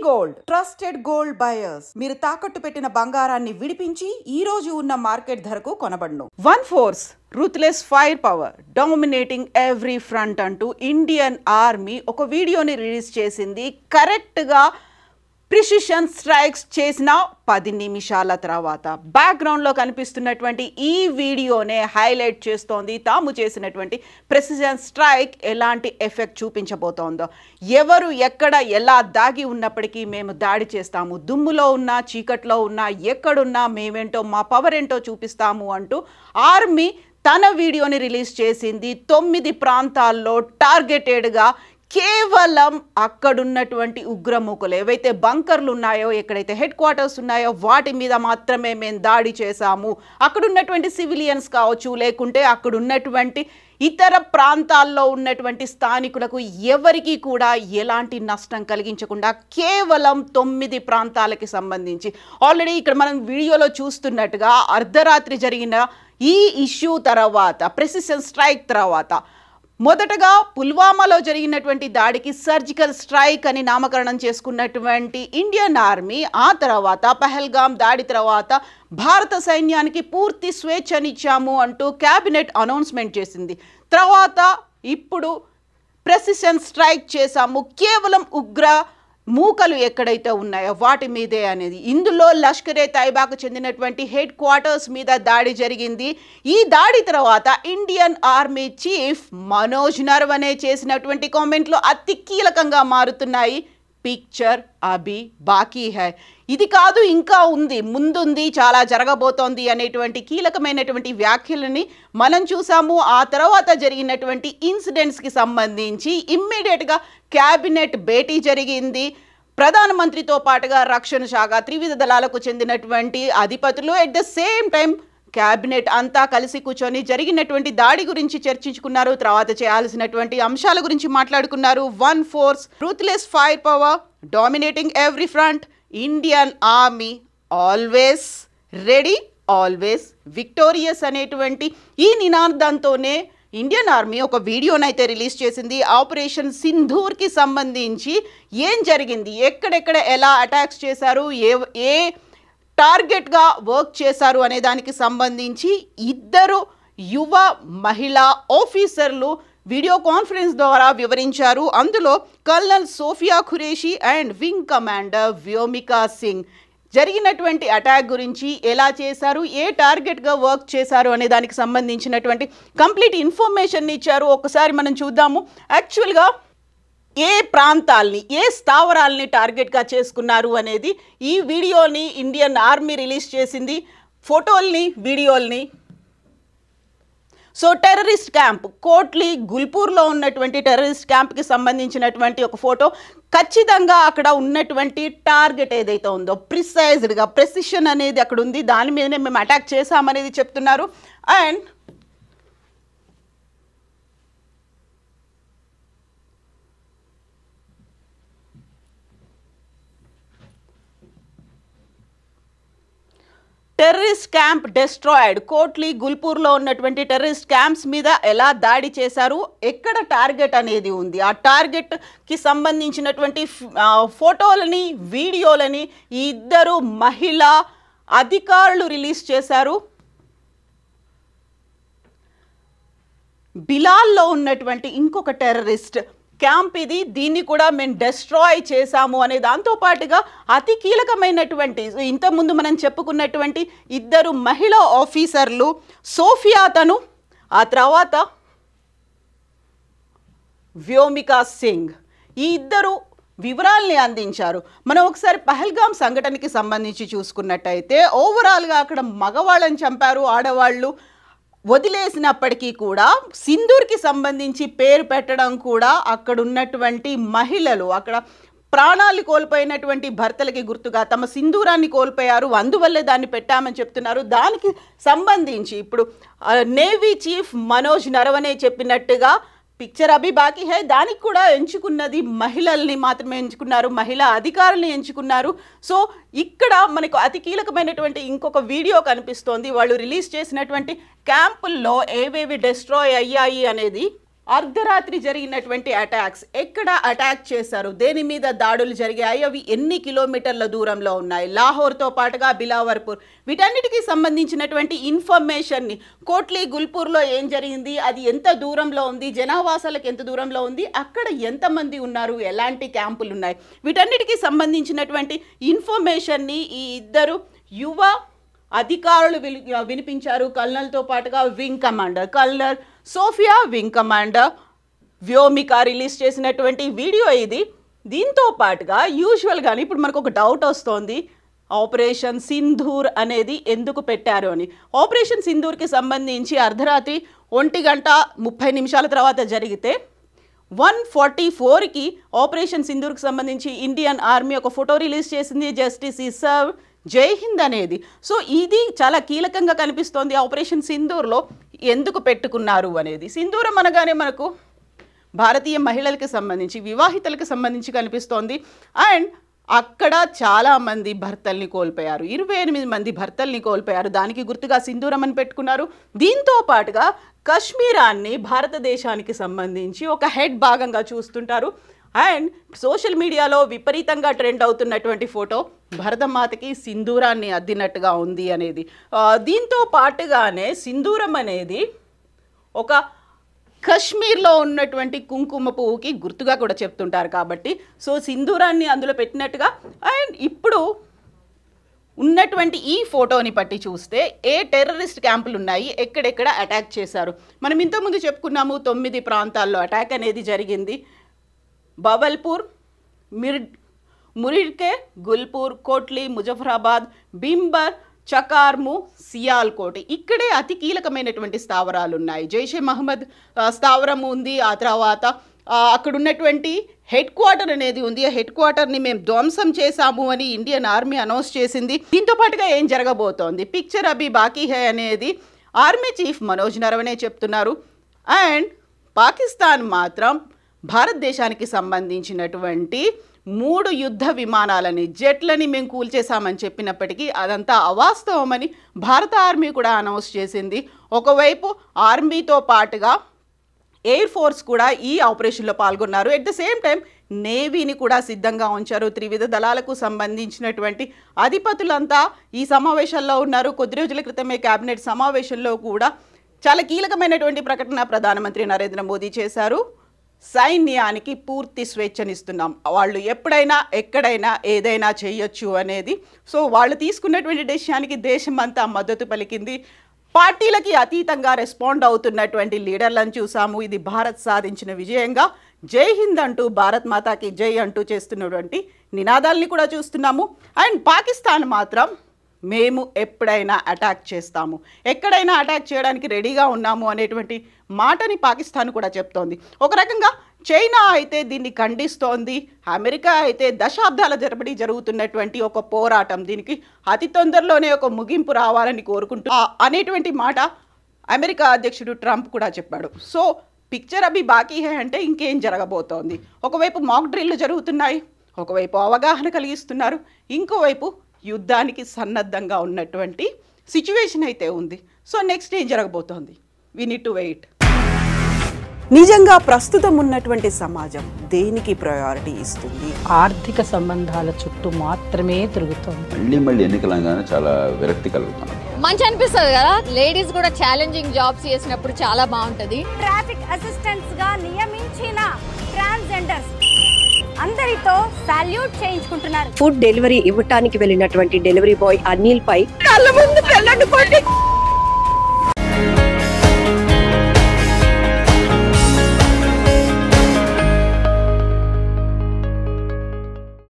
Gold trusted gold buyers మీరు తాకట్టు పెట్టిన బంగారాన్ని విడిపించి ఈ రోజు ఉన్న మార్కెట్ ధరకు కొనబడును. One force ruthless fire power dominating every front అంటూ ఇండియన్ ఆర్మీ ఒక వీడియోని రిలీజ్ చేసింది. కరెక్ట్గా ప్రిసిషన్ స్ట్రైక్స్ చేసిన 10 నిమిషాల తర్వాత బ్యాక్గ్రౌండ్లో కనిపిస్తున్నటువంటి ఈ వీడియోనే హైలైట్ చేస్తోంది తాము చేసినటువంటి ప్రిసిషన్ స్ట్రైక్ ఎలాంటి ఎఫెక్ట్ చూపించబోతోందో. ఎవరు ఎక్కడ ఎలా దాగి ఉన్నప్పటికీ మేము దాడి చేస్తాము, దుమ్ములో ఉన్నా చీకట్లో ఉన్నా ఎక్కడున్నా మేమేంటో మా పవర్ ఏంటో చూపిస్తాము అంటూ ఆర్మీ తన వీడియోని రిలీజ్ చేసింది. 9 ప్రాంతాల్లో టార్గెటెడ్గా కేవలం అక్కడున్నటువంటి ఉగ్రమూకలు ఏవైతే బంకర్లు ఉన్నాయో, ఎక్కడైతే హెడ్ క్వార్టర్స్ ఉన్నాయో వాటి మీద మాత్రమే మేము దాడి చేశాము. అక్కడున్నటువంటి సివిలియన్స్ కావచ్చు, లేకుంటే అక్కడున్నటువంటి ఇతర ప్రాంతాల్లో ఉన్నటువంటి స్థానికులకు ఎవరికి కూడా ఎలాంటి నష్టం కలిగించకుండా కేవలం 9 ప్రాంతాలకి సంబంధించి ఆల్రెడీ ఇక్కడ మనం వీడియోలో చూస్తున్నట్టుగా అర్ధరాత్రి జరిగిన ఈ ఇష్యూ తర్వాత, ప్రెసిషన్ స్ట్రైక్ తర్వాత మొదటగా పుల్వామాలో జరిగినటువంటి దాడికి సర్జికల్ స్ట్రైక్ అని నామకరణం చేసుకున్నటువంటి ఇండియన్ ఆర్మీ ఆ తర్వాత పహల్గామ్ దాడి తర్వాత భారత సైన్యానికి పూర్తి స్వేచ్ఛనిచ్చాము అంటూ క్యాబినెట్ అనౌన్స్మెంట్ చేసింది. తర్వాత ఇప్పుడు ప్రెసిషన్ స్ట్రైక్ చేశాము కేవలం ఉగ్ర మూకలు ఎక్కడైతే ఉన్నాయో వాటి మీదే అనేది. ఇందులో లష్కరే తైబాకు చెందినటువంటి హెడ్ క్వార్టర్స్ మీద దాడి జరిగింది. ఈ దాడి తర్వాత Indian army chief Manoj Naravane చేసినటువంటి కామెంట్లు అతి కీలకంగా మారుతున్నాయి. పిక్చర్ అభి బాకీ హై, ఇది కాదు ఇంకా ఉంది, ముందుంది, చాలా జరగబోతోంది అనేటువంటి కీలకమైనటువంటి వ్యాఖ్యలని మనం చూసాము. ఆ తర్వాత జరిగినటువంటి ఇన్సిడెంట్స్కి సంబంధించి ఇమ్మీడియట్గా క్యాబినెట్ భేటీ జరిగింది. ప్రధానమంత్రితో పాటుగా రక్షణ శాఖ, త్రివిధ దళాలకు చెందినటువంటి అధిపతులు at the same time cabinet అంతా కలిసి కూర్చొని జరిగినటువంటి దాడి గురించి చర్చించుకున్నారు. తర్వాత చేయాల్సినటువంటి అంశాల గురించి మాట్లాడుకున్నారు. One force ruthless fire power dominating every front, Indian army always ready, always victorious అనేటువంటి ఈ నినాదంతోనే ఇండియన్ ఆర్మీ ఒక వీడియోనైతే రిలీజ్ చేసింది. ఆపరేషన్ సింధూర్కి సంబంధించి ఏం జరిగింది, ఎక్కడెక్కడ ఎలా అటాక్స్ చేశారు, ఏ టార్గెట్గా వర్క్ చేశారు అనే దానికి సంబంధించి 2 యువ మహిళా ఆఫీసర్లు వీడియో కాన్ఫరెన్స్ ద్వారా వివరించారు. అందులో colonel Sofiya Qureshi and wing commander Vyomika Singh జరిగినటువంటి అటాక్ గురించి, ఎలా చేశారు, ఏ టార్గెట్గా వర్క్ చేశారు అనే దానికి సంబంధించినటువంటి కంప్లీట్ ఇన్ఫర్మేషన్ ఇచ్చారు. ఒకసారి మనం చూద్దాము యాక్చువల్గా ఏ ప్రాంతాల్ని, ఏ స్థావరాల్ని టార్గెట్గా చేసుకున్నారు అనేది. ఈ వీడియోని ఇండియన్ ఆర్మీ రిలీజ్ చేసింది, ఫోటోల్ని, వీడియోల్ని. సో టెర్రరిస్ట్ క్యాంప్ కోట్లీ గుల్పూర్లో ఉన్నటువంటి టెర్రరిస్ట్ క్యాంప్కి సంబంధించినటువంటి ఒక ఫోటో. ఖచ్చితంగా అక్కడ ఉన్నటువంటి టార్గెట్ ఏదైతే ఉందో ప్రిసైజ్డ్గా ప్రెసిషన్ అనేది అక్కడ ఉంది, దాని మీదనే మేము అటాక్ చేసామనేది చెప్తున్నారు. And terrorist camp destroyed, Kotli గుల్పూర్లో ఉన్నటువంటి టెర్రరిస్ట్ క్యాంప్స్ మీద ఎలా దాడి చేశారు, ఎక్కడ టార్గెట్ అనేది ఉంది, ఆ టార్గెట్కి సంబంధించినటువంటి ఫోటోలని, వీడియోలని 2 మహిళా అధికారులు రిలీజ్ చేశారు. బిలాల్లో ఉన్నటువంటి ఇంకొక టెర్రరిస్ట్ క్యాంప్ ఇది, దీన్ని కూడా మేము డెస్ట్రాయ్ చేశాము అనే దాంతోపాటుగా అతి కీలకమైనటువంటి ఇంతకుముందు మనం చెప్పుకున్నటువంటి 2 మహిళా ఆఫీసర్లు సోఫియా తను, ఆ తర్వాత వ్యోమికా సింగ్, ఈ 2 వివరాల్ని అందించారు. మనం ఒకసారి పహల్గామ్ సంఘటనకి సంబంధించి చూసుకున్నట్టయితే ఓవరాల్గా అక్కడ మగవాళ్ళని చంపారు, ఆడవాళ్ళు వదిలేసినప్పటికీ కూడా సింధూర్కి సంబంధించి పేరు పెట్టడం కూడా అక్కడ ఉన్నటువంటి మహిళలు, అక్కడ ప్రాణాలు కోల్పోయినటువంటి భర్తలకి గుర్తుగా తమ సింధూరాన్ని కోల్పోయారు, అందువల్లే దాన్ని పెట్టామని చెప్తున్నారు. దానికి సంబంధించి ఇప్పుడు నేవీ చీఫ్ మనోజ్ నరవనే చెప్పినట్టుగా పిక్చర్ అభి బాకీ హై, దానికి కూడా ఎంచుకున్నది మహిళల్ని మాత్రమే ఎంచుకున్నారు, మహిళా అధికారుల్ని ఎంచుకున్నారు. సో ఇక్కడ మనకు అతి కీలకమైనటువంటి ఇంకొక వీడియో కనిపిస్తోంది. వాళ్ళు రిలీజ్ చేసినటువంటి క్యాంపుల్లో ఏవేవి డెస్ట్రాయ్ అయ్యాయి అనేది. అర్ధరాత్రి జరిగినటువంటి అటాక్స్, ఎక్కడ అటాక్ చేశారు, దేని మీద దాడులు జరిగాయి, అవి ఎన్ని కిలోమీటర్ల దూరంలో ఉన్నాయి, లాహోర్తో పాటుగా బిలావర్పూర్, వీటన్నిటికీ సంబంధించినటువంటి ఇన్ఫర్మేషన్ని, కోట్లీ గుల్పూర్లో ఏం జరిగింది, అది ఎంత దూరంలో ఉంది, జనావాసాలకు ఎంత దూరంలో ఉంది, అక్కడ ఎంతమంది ఉన్నారు, ఎలాంటి క్యాంపులు ఉన్నాయి, వీటన్నిటికీ సంబంధించినటువంటి ఇన్ఫర్మేషన్ని ఈ ఇద్దరు యువ అధికారులు వినిపించారు. కల్నల్తో పాటుగా wing commander colonel Sofiya, wing commander Vyomika release చేసినటువంటి వీడియో ఇది. దీంతో పాటుగా యూజువల్గానే ఇప్పుడు మనకు ఒక డౌట్ వస్తోంది, ఆపరేషన్ సింధూర్ అనేది ఎందుకు పెట్టారు అని. ఆపరేషన్ సింధూర్కి సంబంధించి అర్ధరాత్రి 1:30 తర్వాత జరిగితే 1:44కి ఆపరేషన్ సింధూర్కి సంబంధించి ఇండియన్ ఆర్మీ ఒక ఫోటో రిలీజ్ చేసింది, జస్టిస్ ఈ సర్వ్ జై హింద్ అనేది. సో ఇది చాలా కీలకంగా కనిపిస్తోంది. ఆపరేషన్ సింధూర్లో ఎందుకు పెట్టుకున్నారు అనేది. సింధూరం అనగానే మనకు భారతీయ మహిళలకు సంబంధించి, వివాహితలకు సంబంధించి కనిపిస్తోంది. అండ్ అక్కడ చాలామంది భర్తల్ని కోల్పోయారు, 28 మంది భర్తల్ని కోల్పోయారు. దానికి గుర్తుగా సింధూరం అని పెట్టుకున్నారు. దీంతో పాటుగా కశ్మీరాన్ని భారతదేశానికి సంబంధించి ఒక హెడ్ భాగంగా చూస్తుంటారు. అండ్ సోషల్ మీడియాలో విపరీతంగా ట్రెండ్ అవుతున్నటువంటి ఫోటో భరతమాతకి సింధూరాన్ని అద్దినట్టుగా ఉంది అనేది. దీంతో పాటుగానే సింధూరం అనేది ఒక కశ్మీర్లో ఉన్నటువంటి కుంకుమ పువ్వుకి గుర్తుగా కూడా చెప్తుంటారు కాబట్టి సో సింధూరాన్ని అందులో పెట్టినట్టుగా. అండ్ ఇప్పుడు ఉన్నటువంటి ఈ ఫోటోని పట్టి చూస్తే ఏ టెర్రరిస్ట్ క్యాంపులు ఉన్నాయి, ఎక్కడెక్కడ అటాక్ చేశారు. మనం ఇంతకుముందు చెప్పుకున్నాము 9 ప్రాంతాల్లో అటాక్ అనేది జరిగింది. బవల్పూర్, మురిడ్కే, గుల్పూర్, కోట్లీ, ముజఫరాబాద్, బింబర్, చకార్ము, సియాల్కోట్, ఇక్కడే అతి కీలకమైనటువంటి స్థావరాలు ఉన్నాయి. జైషే మహమ్మద్ స్థావరం ఉంది. ఆ తర్వాత అక్కడ ఉన్నటువంటి హెడ్ క్వార్టర్ అనేది ఉంది. ఆ హెడ్ క్వార్టర్ని మేము ధ్వంసం చేశాము అని ఇండియన్ ఆర్మీ అనౌన్స్ చేసింది. దీంతో పాటుగా ఏం జరగబోతోంది, పిక్చర్ అభి బాకీ హై అనేది ఆర్మీ చీఫ్ మనోజ్ నరవణే చెప్తున్నారు. అండ్ పాకిస్తాన్ మాత్రం భారతదేశానికి సంబంధించినటువంటి 3 యుద్ధ విమానాలని, జెట్లని మేము కూల్చేశామని చెప్పినప్పటికీ అదంతా అవాస్తవమని భారత ఆర్మీ కూడా అనౌన్స్ చేసింది. ఒకవైపు ఆర్మీతో పాటుగా ఎయిర్ ఫోర్స్ కూడా ఈ ఆపరేషన్లో పాల్గొన్నారు. ఎట్ ద సేమ్ టైం నేవీని కూడా సిద్ధంగా ఉంచారు. త్రివిధ దళాలకు సంబంధించినటువంటి అధిపతులంతా ఈ సమావేశాల్లో ఉన్నారు. కొద్ది రోజుల క్రితమే కేబినెట్ సమావేశంలో కూడా చాలా కీలకమైనటువంటి ప్రకటన ప్రధానమంత్రి నరేంద్ర మోదీ చేశారు. సైన్యానికి పూర్తి స్వేచ్ఛనిస్తున్నాం, వాళ్ళు ఎప్పుడైనా ఎక్కడైనా ఏదైనా చేయొచ్చు అనేది. సో వాళ్ళు తీసుకున్నటువంటి డెసిషన్కి దేశం అంతా మద్దతు పలికింది. పార్టీలకి అతీతంగా రెస్పాండ్ అవుతున్నటువంటి లీడర్లను చూసాము. ఇది భారత్ సాధించిన విజయంగా జై హింద్ అంటూ, భారత్ మాతాకి జై అంటూ చేస్తున్నటువంటి నినాదాలని కూడా చూస్తున్నాము. అండ్ పాకిస్తాన్ మాత్రం మేము ఎప్పుడైనా అటాక్ చేస్తాము, ఎక్కడైనా అటాక్ చేయడానికి రెడీగా ఉన్నాము అనేటువంటి మాటని పాకిస్తాన్ కూడా చెప్తోంది. ఒక రకంగా చైనా అయితే దీన్ని ఖండిస్తోంది. అమెరికా అయితే దశాబ్దాల తరబడి జరుగుతున్నటువంటి ఒక పోరాటం, దీనికి అతి తొందరలోనే ఒక ముగింపు రావాలని కోరుకుంటూ అనేటువంటి మాట అమెరికా అధ్యక్షుడు ట్రంప్ కూడా చెప్పాడు. సో పిక్చర్ అభి బాకీ హై అంటే ఇంకేం జరగబోతోంది. ఒకవైపు మాక్ డ్రిల్లు జరుగుతున్నాయి, ఒకవైపు అవగాహన కలిగిస్తున్నారు, ఇంకోవైపు యుద్ధానికి సన్నద్ధంగా ఉన్నటువంటి సిచ్యువేషన్ అయితే ఉంది. సో నెక్స్ట్ ఏం జరగబోతోంది, వి నీడ్ టు వెయిట్. నిజంగా ప్రస్తుతం ఉన్నటువంటి సమాజం దేనికి ప్రయారిటీ ఇస్తుంది? ఆర్థిక సంబంధాల చుట్టూ మాత్రమే తిరుగుతుంది. మళ్ళీ ఎన్నికలంగానే చాలా విరక్తి కలుగుతుంది. మంచి అనిపిస్తుంది కదా, లేడీస్ కూడా ఛాలెంజింగ్ జాబ్స్ చేసినప్పుడు చాలా బాగుంటది. ట్రాఫిక్ అసిస్టెంట్స్ గా నియమించిన ట్రాన్స్జెండర్స్ అందరితో సాల్యూట్ చేయించుకుంటున్నారు. ఫుడ్ డెలివరీ ఇవ్వటానికి వెళ్ళినటువంటి డెలివరీ బాయ్ అనిల్ పై కళ్ళ ముందు